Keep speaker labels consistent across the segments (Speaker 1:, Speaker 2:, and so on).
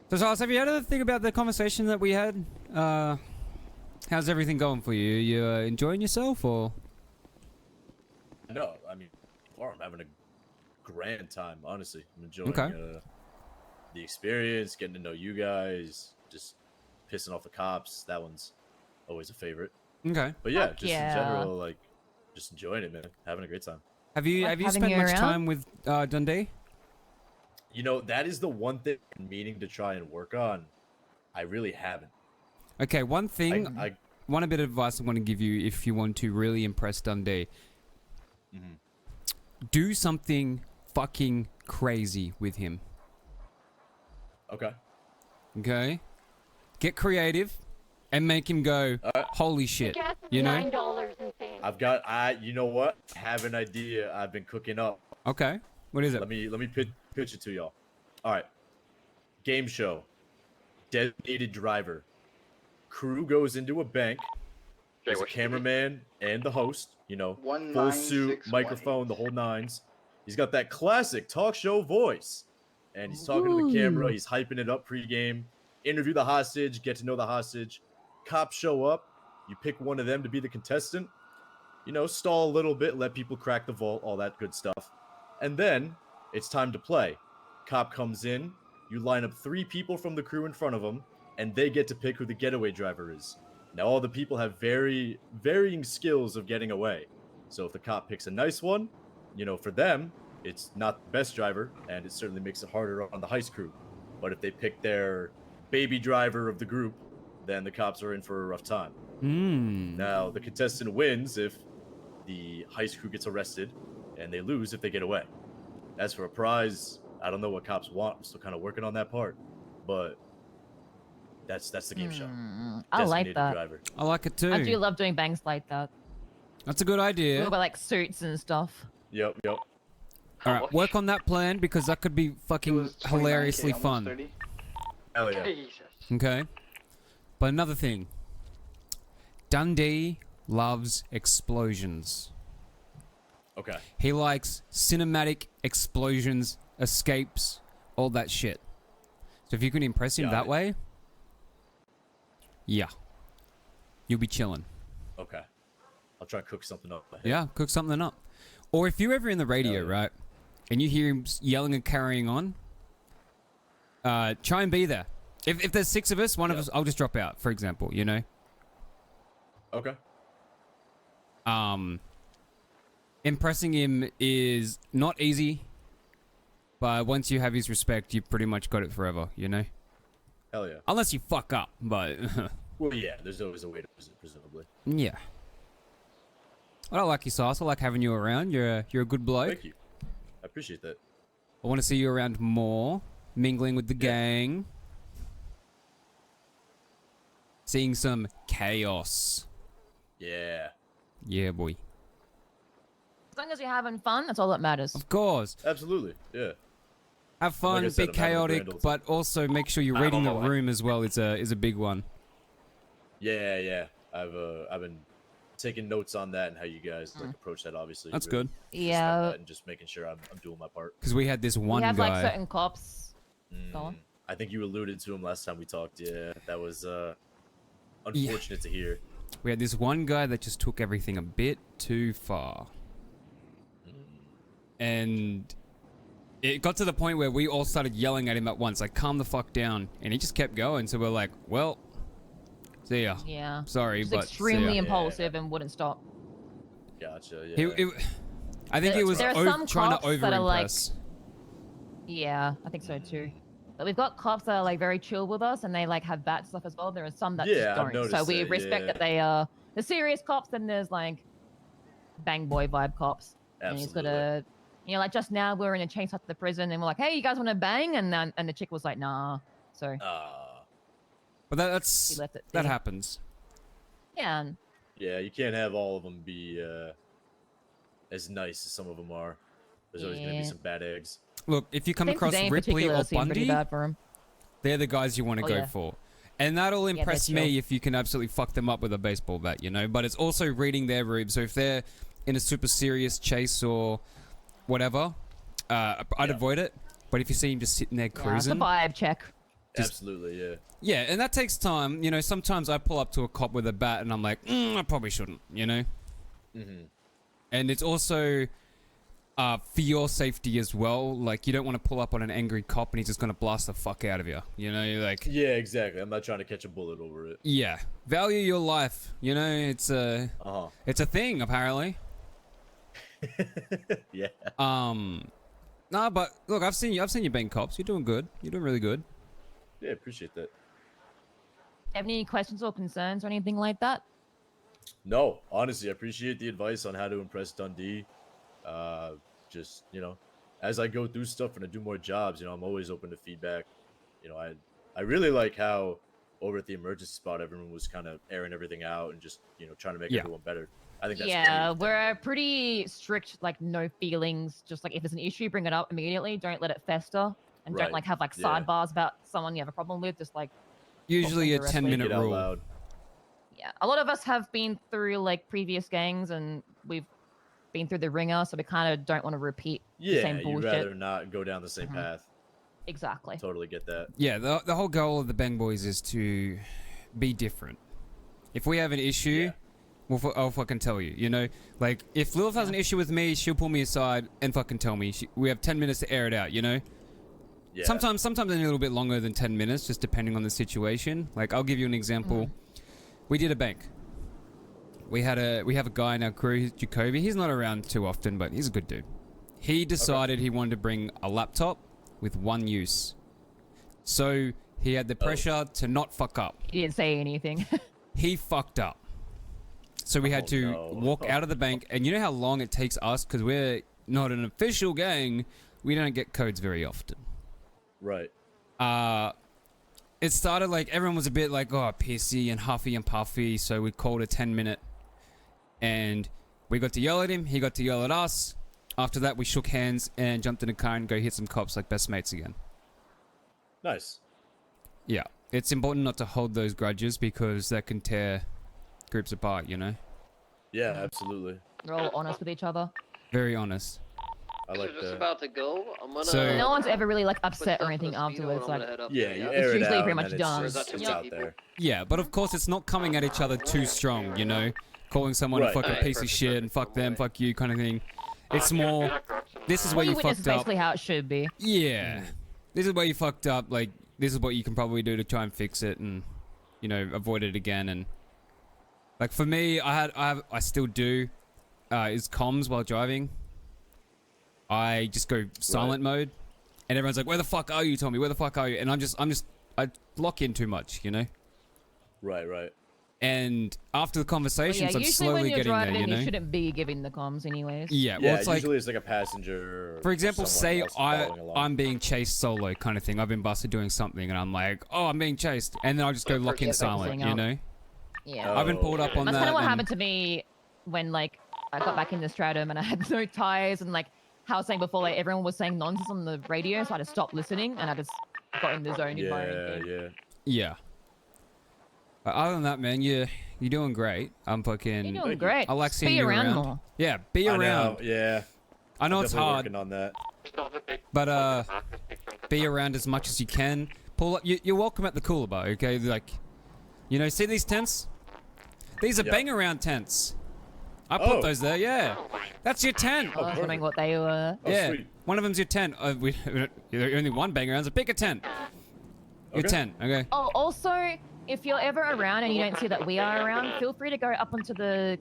Speaker 1: So, Silas, have you had a think about the conversation that we had? How's everything going for you? You enjoying yourself, or?
Speaker 2: No, I mean, I'm having a grand time, honestly. I'm enjoying the experience, getting to know you guys, just pissing off the cops. That one's always a favorite.
Speaker 1: Okay.
Speaker 2: But yeah, in general, like, just enjoying it, man. Having a great time.
Speaker 1: Have you spent much time with Dundee?
Speaker 2: You know, that is the one thing I'm meaning to try and work on. I really haven't.
Speaker 1: Okay, one thing, one bit of advice I want to give you if you want to really impress Dundee. Do something fucking crazy with him.
Speaker 2: Okay.
Speaker 1: Okay? Get creative and make him go, holy shit. You know?
Speaker 2: I've got, you know what? I have an idea I've been cooking up.
Speaker 1: Okay. What is it?
Speaker 2: Let me pitch it to y'all. All right. Game show. Designated driver. Crew goes into a bank. There's a cameraman and the host. You know, full suit, microphone, the whole nines. He's got that classic talk show voice. And he's talking to the camera. He's hyping it up pre-game. Interview the hostage. Get to know the hostage. Cops show up. You pick one of them to be the contestant. You know, stall a little bit. Let people crack the vault. All that good stuff. And then it's time to play. Cop comes in. You line up 3 people from the crew in front of them. And they get to pick who the getaway driver is. Now, all the people have varying skills of getting away. So if the cop picks a nice one, you know, for them, it's not the best driver, and it certainly makes it harder on the heist crew. But if they pick their baby driver of the group, then the cops are in for a rough time. Now, the contestant wins if the heist crew gets arrested, and they lose if they get away. As for a prize, I don't know what cops want. I'm still kind of working on that part. But that's the game show.
Speaker 3: I like that.
Speaker 2: Driver.
Speaker 1: I like it too.
Speaker 3: I do love doing bangs like that.
Speaker 1: That's a good idea.
Speaker 3: About like suits and stuff.
Speaker 2: Yep.
Speaker 1: Alright, work on that plan because that could be fucking hilariously fun.
Speaker 2: Hell yeah.
Speaker 1: Okay. But another thing. Dundee loves explosions.
Speaker 2: Okay.
Speaker 1: He likes cinematic explosions, escapes, all that shit. So if you can impress him that way, yeah, you'll be chilling.
Speaker 2: Okay. I'll try to cook something up.
Speaker 1: Yeah, cook something up. Or if you're ever in the radio, right, and you hear him yelling and carrying on, try and be there. If there's 6 of us, one of us, I'll just drop out, for example, you know?
Speaker 2: Okay.
Speaker 1: Impressing him is not easy, but once you have his respect, you've pretty much got it forever, you know?
Speaker 2: Hell yeah.
Speaker 1: Unless you fuck up, but...
Speaker 2: well, yeah, there's always a way to lose it, presumably.
Speaker 1: Yeah. I don't like you, Silas. I like having you around. You're a good bloke.
Speaker 2: Thank you. I appreciate that.
Speaker 1: I want to see you around more, mingling with the gang. Seeing some chaos.
Speaker 2: Yeah.
Speaker 1: Yeah, boy.
Speaker 3: As long as you're having fun, that's all that matters.
Speaker 1: Of course.
Speaker 2: Absolutely, yeah.
Speaker 1: Have fun, like said, be chaotic, but also make sure you're reading the room as well is a big one.
Speaker 2: Yeah. I've been taking notes on that and how you guys like approach that. Obviously,
Speaker 1: that's
Speaker 2: really
Speaker 1: good.
Speaker 3: Yeah,
Speaker 2: and just making sure I'm doing my part.
Speaker 1: Because we had this one guy.
Speaker 3: We have like certain cops. Go on.
Speaker 2: I think you alluded to him last time we talked. Yeah, that was unfortunate to hear.
Speaker 1: We had this one guy that just took everything a bit too far, and it got to the point where we all started yelling at him at once, like, calm the fuck down. And he just kept going. So we're like, well, see ya.
Speaker 3: Yeah.
Speaker 1: Sorry, but
Speaker 3: extremely impulsive and wouldn't stop.
Speaker 2: Gotcha, yeah.
Speaker 1: I think he was trying to over-impress.
Speaker 3: Yeah, I think so too. But we've got cops that are like very chill with us and they like have bad stuff as well. There are some that just don't. So we respect that they are the serious cops, and there's like bang boy vibe cops.
Speaker 2: Absolutely.
Speaker 3: And he's got a... You know, like just now we were in a chase at the prison and we're like, hey, you guys want to bang? And the chick was like, nah. So.
Speaker 1: But that happens.
Speaker 3: Yeah.
Speaker 2: Yeah, you can't have all of them be as nice as some of them are. There's always going to be some bad eggs.
Speaker 1: Look, if you come across Ripley or Bundy, they're the guys you want to go for. And that'll impress me if you can absolutely fuck them up with a baseball bat, you know? But it's also reading their ribs. So if they're in a super serious chase or whatever, I'd avoid it. But if you see him just sitting there cruising...
Speaker 3: it's a vibe check.
Speaker 2: Absolutely, yeah.
Speaker 1: Yeah, and that takes time. You know, sometimes I pull up to a cop with a bat and I'm like, I probably shouldn't, you know? And it's also for your safety as well. Like, you don't want to pull up on an angry cop and he's just going to blast the fuck out of you. You know, you're like...
Speaker 2: Yeah, exactly. I'm not trying to catch a bullet over it.
Speaker 1: Yeah. Value your life. You know, it's a... It's a thing, apparently.
Speaker 2: Yeah.
Speaker 1: Nah, but look, I've seen you being cops. You're doing good. You're doing really good.
Speaker 2: Yeah, appreciate that.
Speaker 3: Have any questions or concerns or anything like that?
Speaker 2: No, honestly, I appreciate the advice on how to impress Dundee. Just, you know, as I go through stuff and I do more jobs, you know, I'm always open to feedback. You know, I really like how over at the emergency spot, everyone was kind of airing everything out and just, you know, trying to make everyone better. I think that's great.
Speaker 3: We're pretty strict, like no feelings. Just like if there's an issue, bring it up immediately. Don't let it fester, and don't like have like sidebars about someone you have a problem with. Just like
Speaker 1: usually a 10-minute rule.
Speaker 3: Yeah, a lot of us have been through like previous gangs, and we've been through the ringer, so we kind of don't want to repeat the same bullshit.
Speaker 2: You'd rather not go down the same path.
Speaker 3: Exactly.
Speaker 2: Totally get that.
Speaker 1: Yeah, the whole goal of the Bang Boys is to be different. If we have an issue, I'll fucking tell you, you know? Like, if Lilith has an issue with me, she'll pull me aside and fucking tell me. We have 10 minutes to air it out, you know? Yeah. Sometimes a little bit longer than 10 minutes, just depending on the situation. Like, I'll give you an example. We did a bank. We have a guy in our crew, Jacoby. He's not around too often, but he's a good dude. He decided he wanted to bring a laptop with one use. So he had the pressure to not fuck up.
Speaker 3: He didn't say anything.
Speaker 1: He fucked up. So we had to walk out of the bank. And you know how long it takes us? Because we're not an official gang. We don't get codes very often.
Speaker 2: Right.
Speaker 1: It started like everyone was a bit like, pissy and huffy and puffy. So we called a 10-minute. And we got to yell at him. He got to yell at us. After that, we shook hands and jumped in a car and go hit some cops like best mates again.
Speaker 2: Nice.
Speaker 1: Yeah. It's important not to hold those grudges because that can tear groups apart, you know?
Speaker 2: Yeah, absolutely.
Speaker 3: We're all honest with each other.
Speaker 1: Very honest.
Speaker 2: I like
Speaker 4: just about to go. I'm gonna.
Speaker 1: So,
Speaker 3: no one's ever really like upset or anything afterwards. Like,
Speaker 2: yeah, you
Speaker 3: it's usually pretty much done.
Speaker 2: It's out there.
Speaker 1: Yeah, but of course it's not coming at each other too strong, you know? Calling someone a fucking piece of shit and fuck them, fuck you kind of thing. It's more, this is where you fucked up.
Speaker 3: Basically how it should be.
Speaker 1: Yeah. This is where you fucked up. Like, this is what you can probably do to try and fix it and, you know, avoid it again. And like for me, I still do, is comms while driving. I just go silent mode and everyone's like, where the fuck are you, Tommy? Where the fuck are you? And I lock in too much, you know?
Speaker 2: Right.
Speaker 1: And after the conversations, I'm slowly getting there, you know?
Speaker 3: You shouldn't be giving the comms anyways.
Speaker 1: Yeah, well, it's
Speaker 2: usually it's like a passenger.
Speaker 1: For example, say I'm being chased solo kind of thing. I've been busted doing something and I'm like, I'm being chased. And then I'll just go lock in silent, you know?
Speaker 3: Yeah.
Speaker 1: I've been pulled up on that.
Speaker 3: That's kind of what happened to me when, like, I got back in the Stratum and I had no tires and, like, how I was saying before, like, everyone was saying nonsense on the radio, so I just stopped listening and I just got in the zone in my own thing.
Speaker 1: Yeah. But other than that, man, you're doing great. I'm fucking...
Speaker 3: You're doing great.
Speaker 1: I like seeing you around. More. Yeah, be around. I know it's hard.
Speaker 2: Working on that.
Speaker 1: But, be around as much as you can. Pull up. You're welcome at the cooler bar, okay? Like, you know, see these tents? These are bang around tents. I put those there, yeah. That's your tent.
Speaker 3: I was wondering what they were.
Speaker 1: Yeah, one of them's your tent. Only one bang around, so pick a tent. Your tent, okay?
Speaker 3: Oh, also, if you're ever around and you don't see that we are around, feel free to go up onto the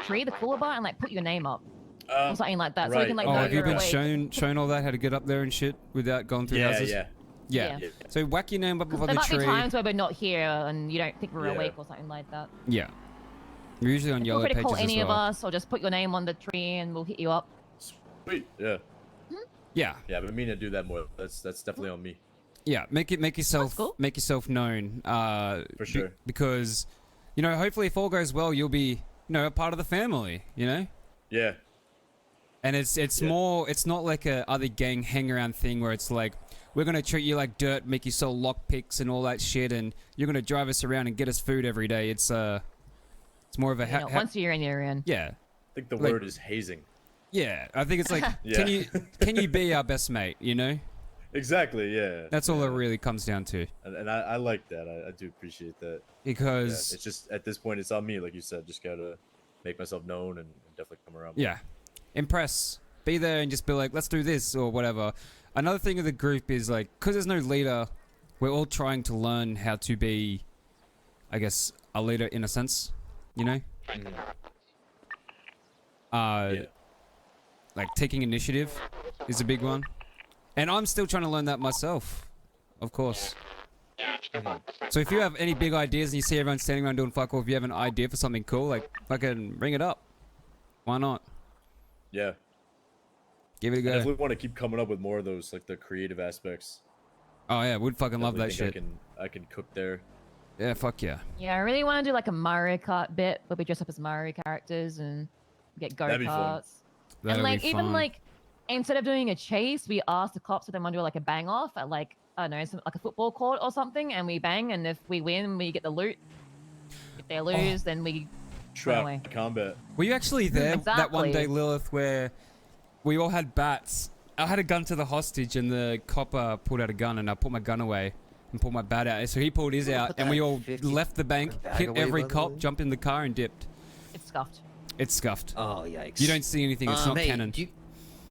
Speaker 3: tree, the cooler bar, and like put your name up. Or something like that. So we can like know
Speaker 1: have you
Speaker 3: you're
Speaker 1: been
Speaker 3: awake.
Speaker 1: shown all that, how to get up there and shit without going through houses? Yeah. So whack your name up above the tree.
Speaker 3: There might be times where we're not here and you don't think we're awake or something like that.
Speaker 1: Yeah. We're usually on yellow pages as well.
Speaker 3: Feel free to call any of us or just put your name on the tree and we'll hit you up.
Speaker 2: Sweet. Yeah.
Speaker 1: Yeah.
Speaker 2: Yeah, I've been meaning to do that more. That's definitely on me.
Speaker 1: Yeah, make yourself known.
Speaker 2: For sure.
Speaker 1: Because, you know, hopefully if all goes well, you'll be, you know, a part of the family, you know?
Speaker 2: Yeah.
Speaker 1: And it's more, it's not like a other gang hang around thing where it's like, we're going to treat you like dirt, make you sell lockpicks and all that shit, and you're going to drive us around and get us food every day. It's more of a...
Speaker 3: once you're in, you're in.
Speaker 1: Yeah.
Speaker 2: I think the word is hazing.
Speaker 1: Yeah, I think it's like, can you be our best mate, you know?
Speaker 2: Exactly. Yeah.
Speaker 1: That's all it really comes down to.
Speaker 2: And I like that. I do appreciate that.
Speaker 1: Because
Speaker 2: it's just at this point it's on me, like you said. Just gotta make myself known and definitely come around.
Speaker 1: Yeah, impress. Be there and just be like, let's do this or whatever. Another thing of the group is like, because there's no leader, we're all trying to learn how to be, I guess, a leader in a sense. You know.
Speaker 2: Yeah.
Speaker 1: Like taking initiative is a big one. And I'm still trying to learn that myself, of course. So if you have any big ideas and you see everyone standing around doing fuck all, if you have an idea for something cool, like fucking bring it up. Why not?
Speaker 2: Yeah.
Speaker 1: Give it a go.
Speaker 2: I definitely want to keep coming up with more of those, like the creative aspects.
Speaker 1: Oh yeah, we'd fucking love that shit.
Speaker 2: I can cook there.
Speaker 1: Yeah, fuck yeah.
Speaker 3: Yeah, I really want to do like a Mario Kart bit where we dress up as Mario characters and get go-karts. And like even like instead of doing a chase, we ask the cops if they want to do like a bang off at like I don't know, like a football court or something, and we bang, and if we win, we get the loot. If they lose, then we
Speaker 2: trap combat.
Speaker 1: Were you actually there that one day, Lilith, where we all had bats? I had a gun to the hostage, and the copper pulled out a gun, and I put my gun away and pulled my bat out. So he pulled his out, and we all left the bank, hit every cop, jumped in the car, and dipped.
Speaker 3: It's scuffed.
Speaker 1: It's scuffed.
Speaker 4: Oh, yikes.
Speaker 1: You don't see anything. It's not
Speaker 4: hey,
Speaker 1: canon.
Speaker 4: Do